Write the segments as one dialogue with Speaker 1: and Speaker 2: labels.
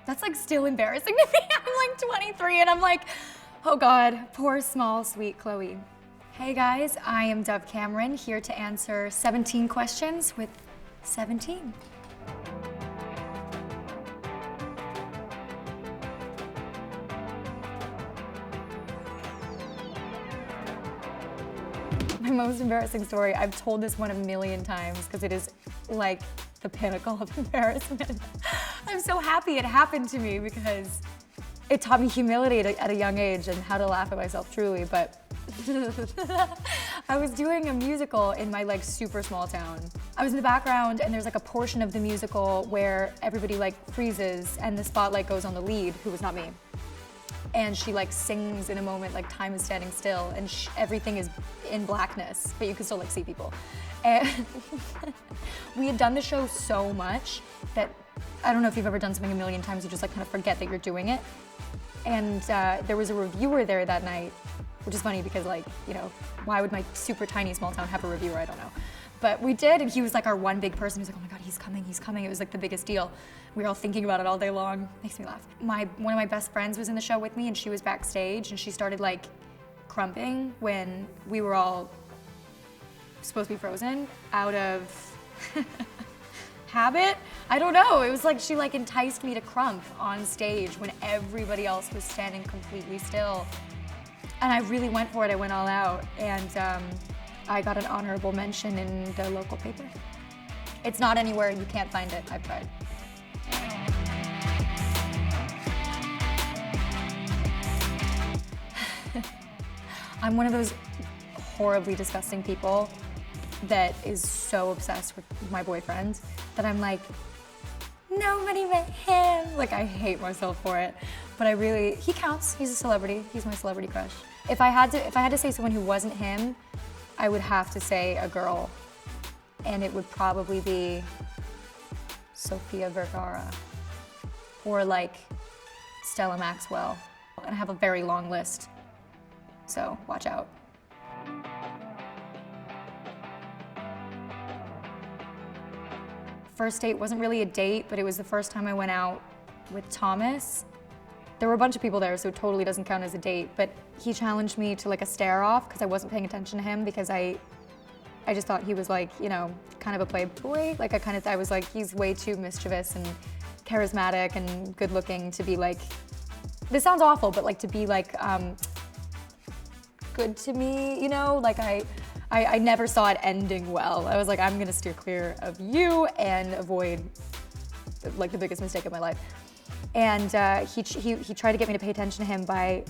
Speaker 1: That's like still embarrassing to me. I'm like 23 and I'm like, oh God, poor small sweet Chloe. Hey guys, I am Dove Cameron, here to answer 17 questions with 17. My most embarrassing story, I've told this one a million times because it is like the pinnacle of embarrassment. I'm so happy it happened to me because it taught me humility at a young age and how to laugh at myself truly, but I was doing a musical in my like super small town. I was in the background and there's like a portion of the musical where everybody like freezes and the spotlight goes on the lead, who was not me. And she like sings in a moment, like time is standing still and everything is in blackness, but you can still like see people. And we had done the show so much that, I don't know if you've ever done something a million times, you just like kind of forget that you're doing it. And there was a reviewer there that night, which is funny because like, you know, why would my super tiny small town have a reviewer? I don't know. But we did, and he was like our one big person. He was like, oh my God, he's coming, he's coming. It was like the biggest deal. We were all thinking about it all day long. Makes me laugh. One of my best friends was in the show with me and she was backstage and she started like crumping when we were all supposed to be frozen out of habit. I don't know, it was like she like enticed me to crump on stage when everybody else was standing completely still. And I really went for it, I went all out. And I got an honorable mention in the local paper. It's not anywhere, you can't find it, I've tried. I'm one of those horribly disgusting people that is so obsessed with my boyfriend that I'm like, nobody but him. Like I hate myself for it, but he counts, he's a celebrity, he's my celebrity crush. If I had to say someone who wasn't him, I would have to say a girl, and it would probably be Sofia Vergara or like Stella Maxwell. And I have a very long list, so watch out. First date wasn't really a date, but it was the first time I went out with Thomas. There were a bunch of people there, so it totally doesn't count as a date, but he challenged me to like a stare off because I wasn't paying attention to him because I just thought he was like, you know, kind of a playboy. Like I was like, he's way too mischievous and charismatic and good looking to be like, this sounds awful, but like to be like good to me, you know? Like I never saw it ending well. I was like, I'm gonna steer clear of you and avoid like the biggest mistake of my life. And he tried to get me to pay attention to him by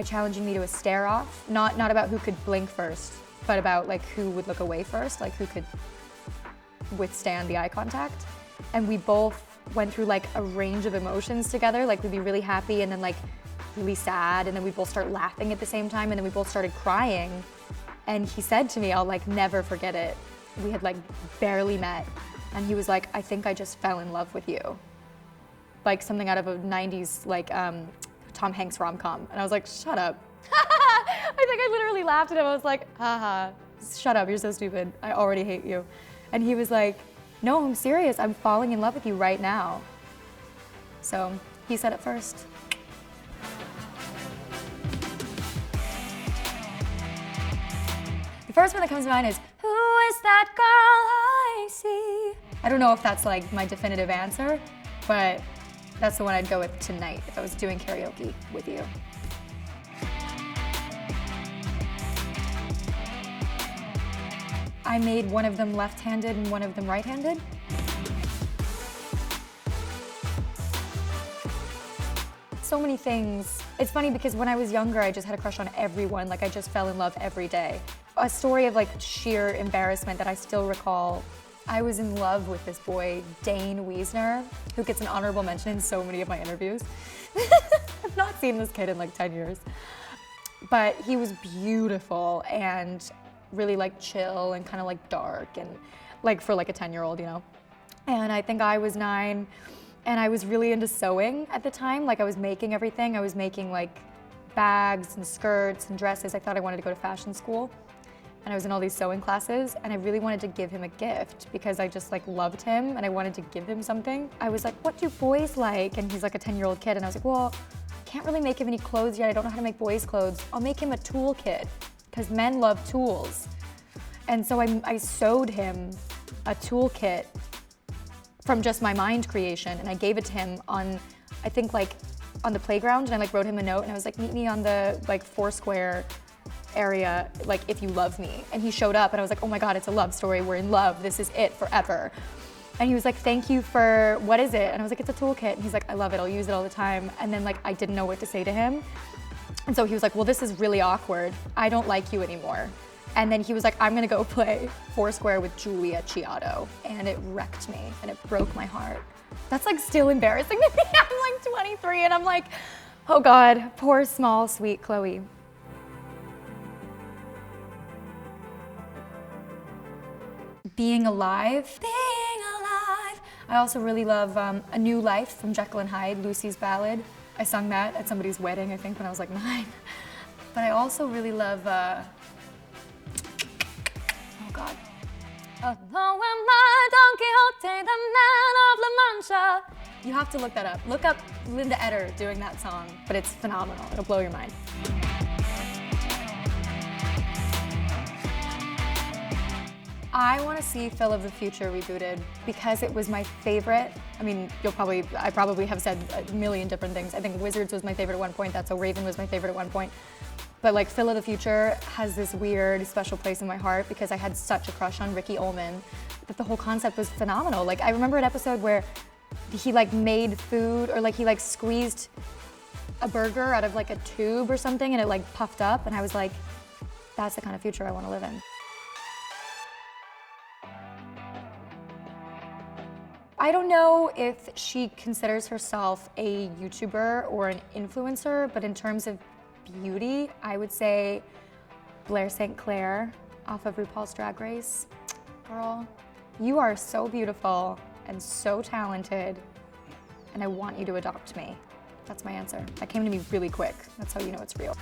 Speaker 1: challenging me to a stare off. Not about who could blink first, but about like who would look away first, like who could withstand the eye contact. And we both went through like a range of emotions together. Like we'd be really happy and then like really sad, and then we both start laughing at the same time, and then we both started crying. And he said to me, I'll like never forget it. We had like barely met, and he was like, I think I just fell in love with you. Like something out of a 90s like Tom Hanks rom-com. And I was like, shut up. I think I literally laughed at him. I was like, haha, shut up, you're so stupid. I already hate you. And he was like, no, I'm serious. I'm falling in love with you right now. So he said it first. The first one that comes to mind is, who is that girl I see? I don't know if that's like my definitive answer, but that's the one I'd go with tonight if I was doing karaoke with you. I made one of them left-handed and one of them right-handed. So many things. It's funny because when I was younger, I just had a crush on everyone. Like I just fell in love every day. A story of like sheer embarrassment that I still recall. I was in love with this boy, Dane Wiesner, who gets an honorable mention in so many of my interviews. I've not seen this kid in like 10 years. But he was beautiful and really like chill and kind of like dark and like for like a 10-year-old, you know. And I think I was 9 and I was really into sewing at the time. Like I was making everything. I was making like bags and skirts and dresses. I thought I wanted to go to fashion school. and I was in all these sewing classes, and I really wanted to give him a gift because I just like loved him and I wanted to give him something. I was like, what do boys like? And he's like a 10-year-old kid, and I was like, well, I can't really make him any clothes yet. I don't know how to make boys' clothes. I'll make him a tool kit because men love tools. And so I sewed him a tool kit from just my mind creation, and I gave it to him on, I think like on the playground, and I like wrote him a note, and I was like, meet me on the like Foursquare area, like if you love me. And he showed up, and I was like, oh my God, it's a love story. We're in love. This is it forever. And he was like, thank you for, what is it? And I was like, it's a toolkit. And he's like, I love it. I'll use it all the time. And then like, I didn't know what to say to him. And so he was like, well, this is really awkward. I don't like you anymore. And then he was like, I'm gonna go play Foursquare with Julia Chiato. And it wrecked me and it broke my heart. That's like still embarrassing to me. I'm like 23 and I'm like, oh God, poor small, sweet Chloe. Being alive. Being alive. I also really love A New Life from Jekyll and Hyde, Lucy's Ballad. I sung that at somebody's wedding, I think, when I was like 9. But I also really love, oh God. Although am I Don Quixote, the man of La Mancha. You have to look that up. Look up Linda Eder doing that song, but it's phenomenal. It'll blow your mind. I want to see Phil of the Future rebooted because it was my favorite. I mean, I probably have said a million different things. I think Wizards was my favorite at one point. That's So Raven was my favorite at one point. But like Phil of the Future has this weird special place in my heart because I had such a crush on Ricky Ullman that the whole concept was phenomenal. Like I remember an episode where he like made food or like he like squeezed a burger out of like a tube or something and it like puffed up and I was like, that's the kind of future I want to live in. I don't know if she considers herself a YouTuber or an influencer, but in terms of beauty, I would say Blair St. Clair off of RuPaul's Drag Race. Girl, you are so beautiful and so talented, and I want you to adopt me. That's my answer. That came to me really quick. That's how you know it's real.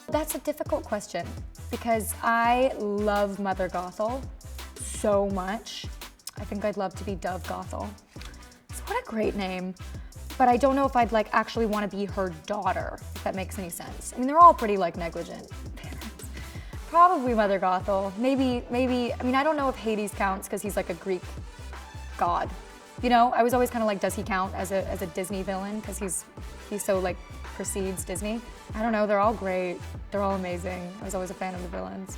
Speaker 1: That's a difficult question because I love Mother Gothel so much. I think I'd love to be Dove Gothel. So what a great name. But I don't know if I'd like actually want to be her daughter, if that makes any sense. I mean, they're all pretty like negligent parents. Probably Mother Gothel. Maybe, I mean, I don't know if Hades counts because he's like a Greek god. You know, I was always kind of like, does he count as a Disney villain? Because he's so like precedes Disney. I don't know, they're all great. They're all amazing. I was always a fan of the villains.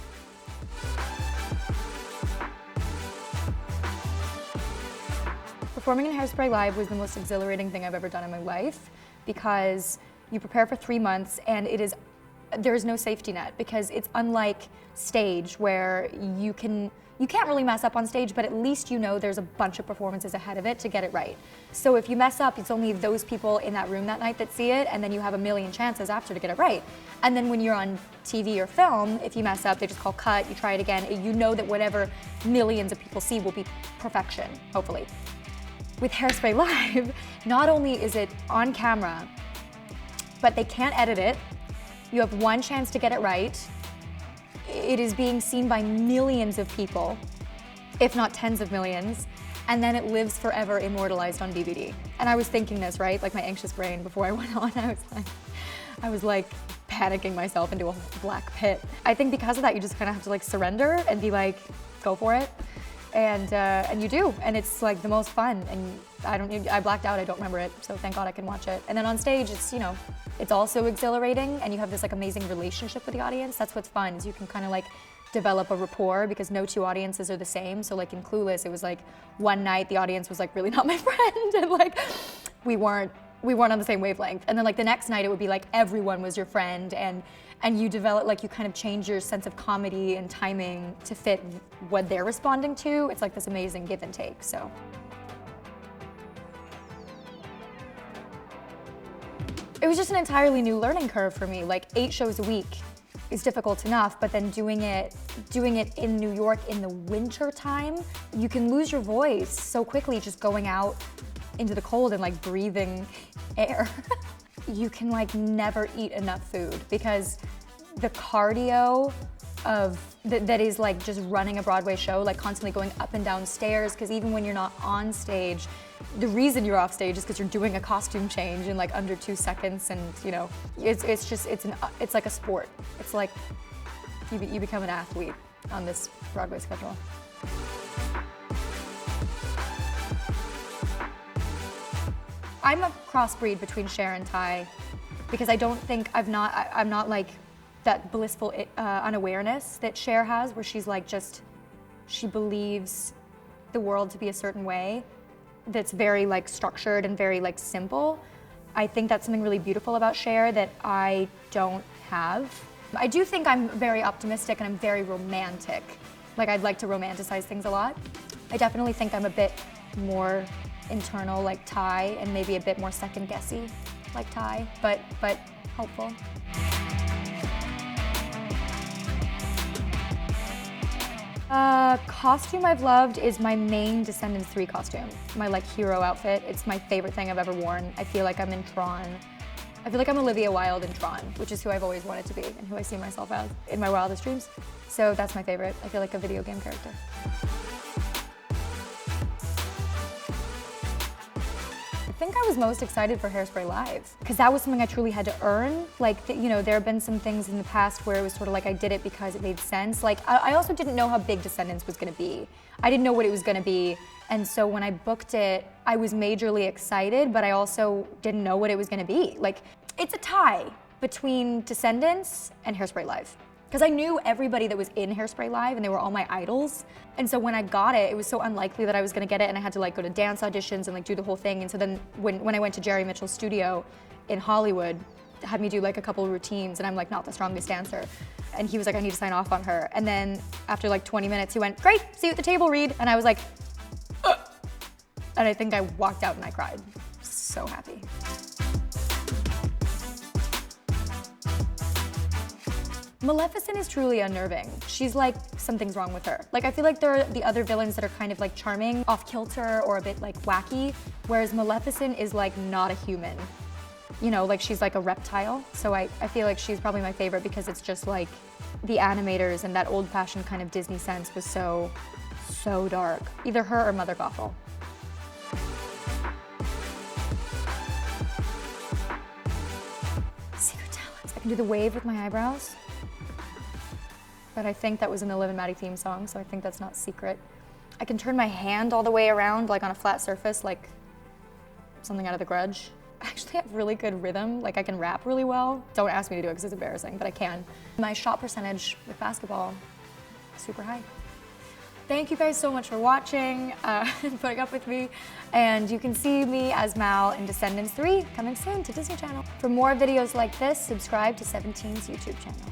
Speaker 1: Performing in Hairspray Live was the most exhilarating thing I've ever done in my life because you prepare for 3 months and there's no safety net because it's unlike stage where you can't really mess up on stage, but at least you know there's a bunch of performances ahead of it to get it right. So if you mess up, it's only those people in that room that night that see it, and then you have a million chances after to get it right. And then when you're on TV or film, if you mess up, they just call cut, you try it again, and you know that whatever millions of people see will be perfection, hopefully. With Hairspray Live, not only is it on camera, but they can't edit it. You have one chance to get it right. It is being seen by millions of people, if not tens of millions, and then it lives forever immortalized on DVD. And I was thinking this, right? Like my anxious brain before I went on, I was like panicking myself into a black pit. I think because of that, you just kind of have to like surrender and be like, go for it. And you do, and it's like the most fun. And I blacked out, I don't remember it, so thank God I can watch it. And then on stage, it's, you know, it's also exhilarating, and you have this like amazing relationship with the audience. That's what's fun, is you can kind of like develop a rapport because no two audiences are the same. So like in Clueless, it was like one night the audience was like really not my friend, and like we weren't on the same wavelength. And then like the next night it would be like everyone was your friend, and you develop, like you kind of change your sense of comedy and timing to fit what they're responding to. It's like this amazing give and take, so. It was just an entirely new learning curve for me. Like 8 shows a week is difficult enough, but then doing it in New York in the winter time, you can lose your voice so quickly just going out into the cold and like breathing air. you can like never eat enough food because the cardio that is like just running a Broadway show, like constantly going up and down stairs, because even when you're not on stage, the reason you're off stage is because you're doing a costume change in like under 2 seconds, and you know, it's like a sport. It's like you become an athlete on this Broadway schedule. I'm a crossbreed between Cher and Ty because I don't think I'm not like that blissful unawareness that Cher has, where she's like she believes the world to be a certain way that's very like structured and very like simple. I think that's something really beautiful about Cher that I don't have. I do think I'm very optimistic and I'm very romantic. Like I'd like to romanticize things a lot. I definitely think I'm a bit more internal like Ty and maybe a bit more second guessy like Ty, but hopeful. Costume I've loved is my main Descendants 3 costume, my like hero outfit. It's my favorite thing I've ever worn. I feel like I'm in Tron. I feel like I'm Olivia Wilde in Tron, which is who I've always wanted to be and who I see myself as in my wildest dreams. So that's my favorite. I feel like a video game character. I think I was most excited for Hairspray Live because that was something I truly had to earn. Like, you know, there have been some things in the past where it was sort of like I did it because it made sense. Like, I also didn't know how big Descendants was gonna be. I didn't know what it was gonna be. And so when I booked it, I was majorly excited, but I also didn't know what it was gonna be. Like, it's a tie between Descendants and Hairspray Live. Because I knew everybody that was in Hairspray Live and they were all my idols. And so when I got it, it was so unlikely that I was gonna get it, and I had to like go to dance auditions and like do the whole thing. And so then when I went to Jerry Mitchell's studio in Hollywood, had me do like a couple of routines, and I'm like not the strongest dancer. And he was like, I need to sign off on her. And then after like 20 minutes, he went, great, see you at the table, Reed. And I was like, ugh. And I think I walked out and I cried. So happy. Maleficent is truly unnerving. She's like, something's wrong with her. Like, I feel like there are the other villains that are kind of like charming, off kilter, or a bit like wacky, whereas Maleficent is like not a human. You know, like she's like a reptile. So I feel like she's probably my favorite because it's just like the animators and that old-fashioned kind of Disney sense was so dark. Either her or Mother Gothel. Secret talents. I can do the wave with my eyebrows. But I think that was in the Liv and Maddie theme song, so I think that's not secret. I can turn my hand all the way around, like on a flat surface, like something out of The Grudge. I actually have really good rhythm, like I can rap really well. Don't ask me to do it because it's embarrassing, but I can. My shot percentage with basketball, super high. Thank you guys so much for watching and putting up with me. And you can see me as Mal in Descendants 3, coming soon to Disney Channel. For more videos like this, subscribe to 17's YouTube channel.